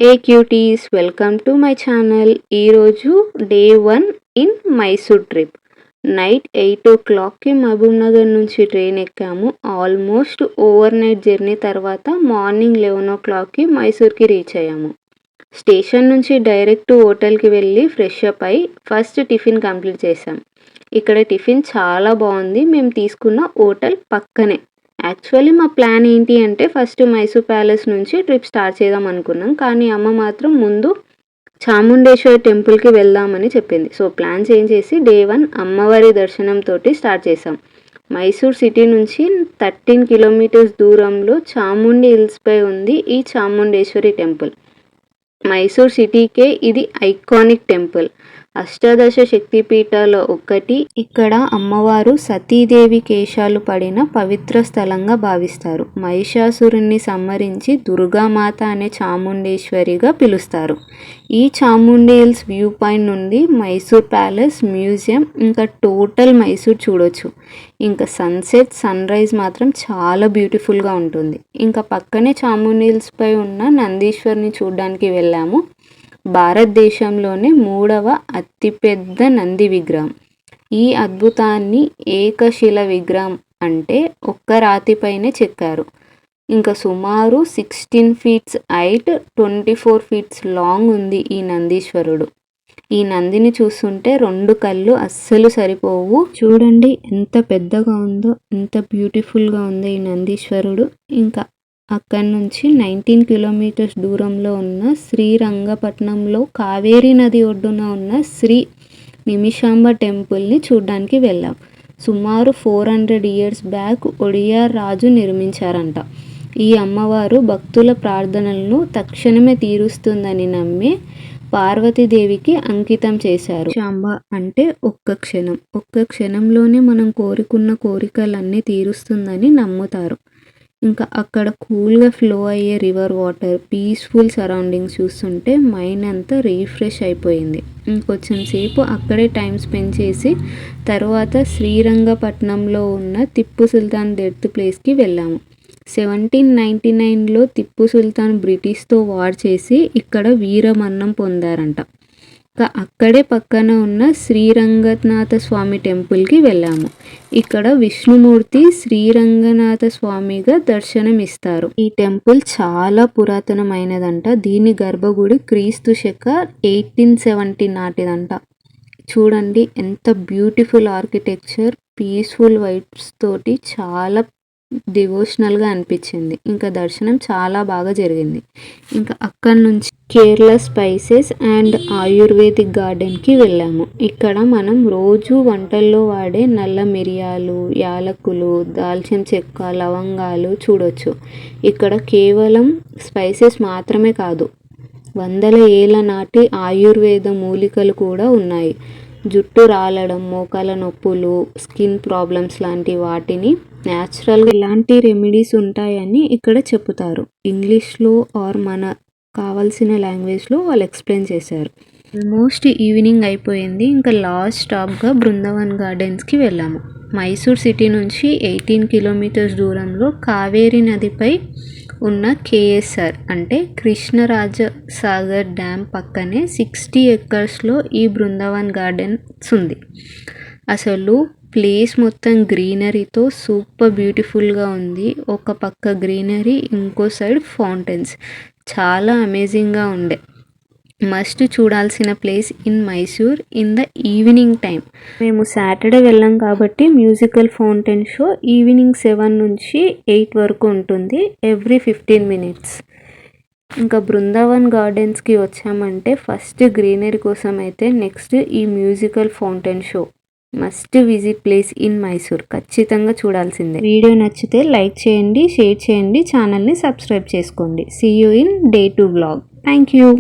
A cuties welcome to my channel. ఈరోజు day 1 in Mysore trip. Night 8 o'clockకి Mahabubnagar నుంచి train ఎక్కాము. ఆల్మోస్ట్ ఓవర్ నైట్ జర్నీ తర్వాత morning 11 o'clockకి మైసూర్కి రీచ్ అయ్యాము. స్టేషన్ నుంచి డైరెక్ట్ హోటల్కి వెళ్ళి ఫ్రెష్ అప్ అయి ఫస్ట్ టిఫిన్ కంప్లీట్ చేసాం. ఇక్కడ టిఫిన్ చాలా బాగుంది. మేము తీసుకున్న హోటల్ పక్కనే. యాక్చువల్లీ మా ప్లాన్ ఏంటి అంటే ఫస్ట్ మైసూర్ ప్యాలెస్ నుంచి ట్రిప్ స్టార్ట్ చేద్దాం అనుకున్నాం. కానీ అమ్మ మాత్రం ముందు చాముండేశ్వరి టెంపుల్కి వెళ్దామని చెప్పింది. సో ప్లాన్ చేంజ్ చేసి డే 1 అమ్మవారి దర్శనంతో స్టార్ట్ చేసాం. మైసూర్ సిటీ నుంచి 13 kilometers దూరంలో చాముండి హిల్స్పై ఉంది ఈ చాముండేశ్వరి టెంపుల్. మైసూర్ సిటీకే ఇది ఐకానిక్ టెంపుల్. అష్టాదశ శక్తిపీఠాల్లో ఒకటి. ఇక్కడ అమ్మవారు సతీదేవి కేశాలు పడిన పవిత్ర స్థలంగా భావిస్తారు. మహిషాసురుణ్ణి సంహరించి దుర్గామాత అనే చాముండేశ్వరిగా పిలుస్తారు. ఈ చాముండి హిల్స్ వ్యూ పాయింట్ నుండి మైసూర్ ప్యాలెస్, మ్యూజియం, ఇంకా టోటల్ మైసూర్ చూడొచ్చు. ఇంకా సన్సెట్, సన్ రైజ్ మాత్రం చాలా బ్యూటిఫుల్గా ఉంటుంది. ఇంకా పక్కనే చాముండి హిల్స్పై ఉన్న నందీశ్వర్ని చూడడానికి వెళ్ళాము. భారతదేశంలోనే 3వ అతిపెద్ద నంది విగ్రహం. ఈ అద్భుతాన్ని ఏకశిల విగ్రహం అంటే ఒక్క రాతిపైనే చెక్కారు. ఇంకా సుమారు 16 feet హైట్, 24 feet లాంగ్ ఉంది ఈ నందీశ్వరుడు. ఈ నందిని చూస్తుంటే 2 కళ్ళు అస్సలు సరిపోవు. చూడండి ఎంత పెద్దగా ఉందో, ఎంత బ్యూటిఫుల్గా ఉందో ఈ నందీశ్వరుడు. ఇంకా అక్కడి నుంచి 19 kilometers దూరంలో ఉన్న శ్రీరంగపట్నంలో కావేరీ నది ఒడ్డున ఉన్న శ్రీ నిమిషాంబ టెంపుల్ని చూడడానికి వెళ్ళాం. సుమారు 400 years బ్యాక్ ఒడియా రాజు నిర్మించారంట. ఈ అమ్మవారు భక్తుల ప్రార్థనలను తక్షణమే తీరుస్తుందని నమ్మి పార్వతీదేవికి అంకితం చేశారు. శాంబ అంటే ఒక్క క్షణం, ఒక్క క్షణంలోనే మనం కోరుకున్న కోరికలన్నీ తీరుస్తుందని నమ్ముతారు. ఇంకా అక్కడ కూల్గా ఫ్లో అయ్యే రివర్ వాటర్, పీస్ఫుల్ సరౌండింగ్స్ చూస్తుంటే మైండ్ అంతా రీఫ్రెష్ అయిపోయింది. ఇంకొంచెం సేపు అక్కడే టైం స్పెండ్ చేసి తర్వాత శ్రీరంగపట్నంలో ఉన్న టిప్పు సుల్తాన్ డెత్ ప్లేస్కి వెళ్ళాము. 1799లో టిప్పు సుల్తాన్ బ్రిటిష్తో వార్ చేసి ఇక్కడ వీరమరణం పొందారంట. అక్కడే పక్కన ఉన్న శ్రీరంగనాథ స్వామి టెంపుల్కి వెళ్ళాము. ఇక్కడ విష్ణుమూర్తి శ్రీరంగనాథ స్వామిగా దర్శనం ఇస్తారు. ఈ టెంపుల్ చాలా పురాతనమైనదంట. దీని గర్భగుడి క్రీస్తు శక 1870 నాటిదంట. చూడండి ఎంత బ్యూటిఫుల్ ఆర్కిటెక్చర్, పీస్ఫుల్ వైబ్స్ తోటి చాలా డివోషనల్గా అనిపించింది. ఇంకా దర్శనం చాలా బాగా జరిగింది. ఇంకా అక్కడి నుంచి కేరళ స్పైసెస్ అండ్ ఆయుర్వేదిక్ గార్డెన్కి వెళ్ళాము. ఇక్కడ మనం రోజు వంటల్లో వాడే నల్ల మిరియాలు, యాలకులు, దాల్చిన చెక్క, లవంగాలు చూడొచ్చు. ఇక్కడ కేవలం స్పైసెస్ మాత్రమే కాదు, వందల ఏళ్ల నాటి ఆయుర్వేద మూలికలు కూడా ఉన్నాయి. జుట్టు రాలడం, మోకాల నొప్పులు, స్కిన్ ప్రాబ్లమ్స్ లాంటి వాటిని న్యాచురల్గా ఇలాంటి రెమెడీస్ ఉంటాయని ఇక్కడ చెప్తారు. ఇంగ్లీష్లో ఆర్ మన కావాల్సిన లాంగ్వేజ్లో వాళ్ళు ఎక్స్ప్లెయిన్ చేశారు. ఆల్మోస్ట్ ఈవినింగ్ అయిపోయింది. ఇంకా లాస్ట్ స్టాప్గా బృందావన్ గార్డెన్స్కి వెళ్ళాము. మైసూర్ సిటీ నుంచి 18 kilometers దూరంలో కావేరీ నదిపై ఉన్న కేఎస్ఆర్ అంటే కృష్ణరాజ సాగర్ డ్యామ్ పక్కనే 60 acresలో ఈ బృందావన్ గార్డెన్స్ ఉంది. అసలు ప్లేస్ మొత్తం గ్రీనరీతో సూపర్ బ్యూటిఫుల్గా ఉంది. ఒక పక్క గ్రీనరీ, ఇంకో సైడ్ ఫౌంటైన్స్. చాలా అమేజింగ్గా ఉండే. మస్ట్ చూడాల్సిన place in Mysore in the evening time. మేము సాటర్డే వెళ్ళాం కాబట్టి మ్యూజికల్ ఫౌంటైన్ షో ఈవినింగ్ 7 నుంచి 8 వరకు ఉంటుంది, ఎవ్రీ 15 minutes. ఇంకా బృందావన్ గార్డెన్స్కి వచ్చామంటే ఫస్ట్ గ్రీనరీ కోసం అయితే నెక్స్ట్ ఈ musical fountain show must visit place in Mysore. ఖచ్చితంగా చూడాల్సిందే. వీడియో నచ్చితే లైక్ చేయండి, షేర్ చేయండి, ఛానల్ని సబ్స్క్రైబ్ చేసుకోండి. See you in day 2 vlog. Thank you.